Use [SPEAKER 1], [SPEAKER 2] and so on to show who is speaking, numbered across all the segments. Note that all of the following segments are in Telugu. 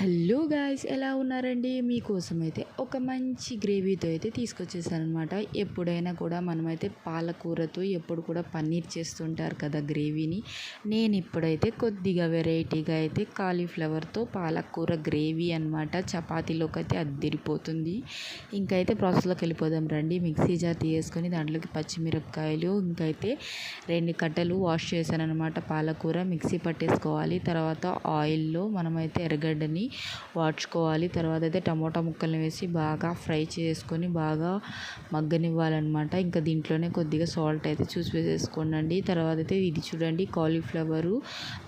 [SPEAKER 1] హలో గాయ్స్, ఎలా ఉన్నారండి? మీకోసం అయితే ఒక మంచి గ్రేవీతో అయితే తీసుకొచ్చేసాను అనమాట. ఎప్పుడైనా కూడా మనమైతే పాలకూరతో ఎప్పుడు కూడా పన్నీర్ చేస్తుంటారు కదా గ్రేవీని. నేను ఇప్పుడైతే కొద్దిగా వెరైటీగా అయితే కాలీఫ్లవర్తో పాలకూర గ్రేవీ అనమాట. చపాతీలోకి అయితే అద్దిరిపోతుంది. ఇంకైతే ప్రాసెస్లోకి వెళ్ళిపోదాం రండి. మిక్సీ జార్ తీసుకొని దాంట్లోకి పచ్చిమిరపకాయలు, ఇంకైతే 2 కట్టలు వాష్ చేశాను అనమాట. పాలకూర మిక్సీ పట్టేసుకోవాలి. తర్వాత ఆయిల్లో మనమైతే ఎర్రగడ్డని వాడ్చుకోవాలి. తర్వాత అయితే టమోటా ముక్కల్ని వేసి బాగా ఫ్రై చేసుకొని బాగా మగ్గనివ్వాలన్నమాట. ఇంకా దీంట్లోనే కొద్దిగా సాల్ట్ అయితే చూసి వేసేసుకోండి. తర్వాత అయితే ఇది చూడండి, కాలీఫ్లవరు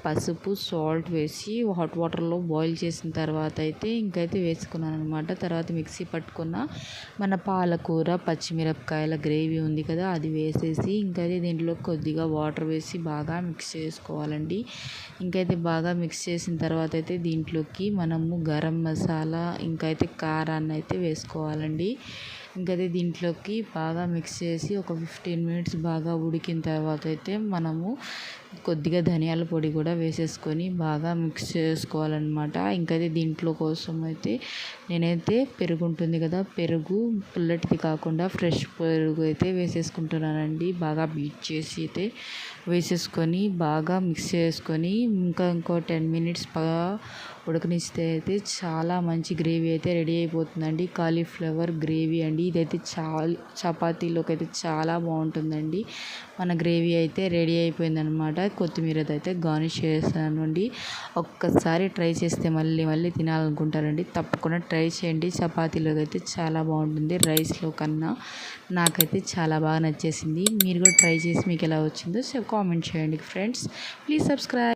[SPEAKER 1] పసుపు సాల్ట్ వేసి హాట్ వాటర్లో బాయిల్ చేసిన తర్వాత అయితే ఇంకైతే వేసుకున్నాను అనమాట. తర్వాత మిక్సీ పట్టుకున్న మన పాలకూర పచ్చిమిరపకాయల గ్రేవీ ఉంది కదా, అది వేసేసి ఇంకైతే దీంట్లో కొద్దిగా వాటర్ వేసి బాగా మిక్స్ చేసుకోవాలండి. ఇంకైతే బాగా మిక్స్ చేసిన తర్వాత అయితే దీంట్లోకి మనము గరం మసాలా ఇంకైతే కారాన్ని అయితే వేసుకోవాలండి. ఇంకైతే దీంట్లోకి బాగా మిక్స్ చేసి ఒక 15 మినిట్స్ బాగా ఉడికిన తర్వాత అయితే మనము కొద్దిగా ధనియాల పొడి కూడా వేసేసుకొని బాగా మిక్స్ చేసుకోవాలన్నమాట. ఇంకైతే దీంట్లో కోసం అయితే నేనైతే పెరుగు ఉంటుంది కదా, పెరుగు పుల్లటిది కాకుండా ఫ్రెష్ పెరుగు అయితే వేసేసుకుంటున్నానండి. బాగా బీట్ చేసి అయితే వేసేసుకొని బాగా మిక్స్ చేసుకొని ఇంకో 10 మినిట్స్ బాగా ఉడకనిస్తే అయితే చాలా మంచి గ్రేవీ అయితే రెడీ అయిపోతుందండి. కాలీఫ్లవర్ గ్రేవీ అండి. ఇదైతే చపాతీలోకి అయితే చాలా బాగుంటుందండి. మన గ్రేవీ అయితే రెడీ అయిపోయిందనమాట. కొత్తిమీర అయితే గార్నిష్ చేస్తానండి. ఒక్కసారి ట్రై చేస్తే మళ్ళీ మళ్ళీ తినాలనుకుంటారండి. తప్పకుండా ట్రై చేయండి. చపాతీలోకి అయితే చాలా బాగుంటుంది, రైస్లో కన్నా. నాకైతే చాలా బాగా నచ్చేసింది. మీరు కూడా ట్రై చేసి మీకు ఎలా వచ్చిందో కామెంట్ చేయండి ఫ్రెండ్స్. Please subscribe.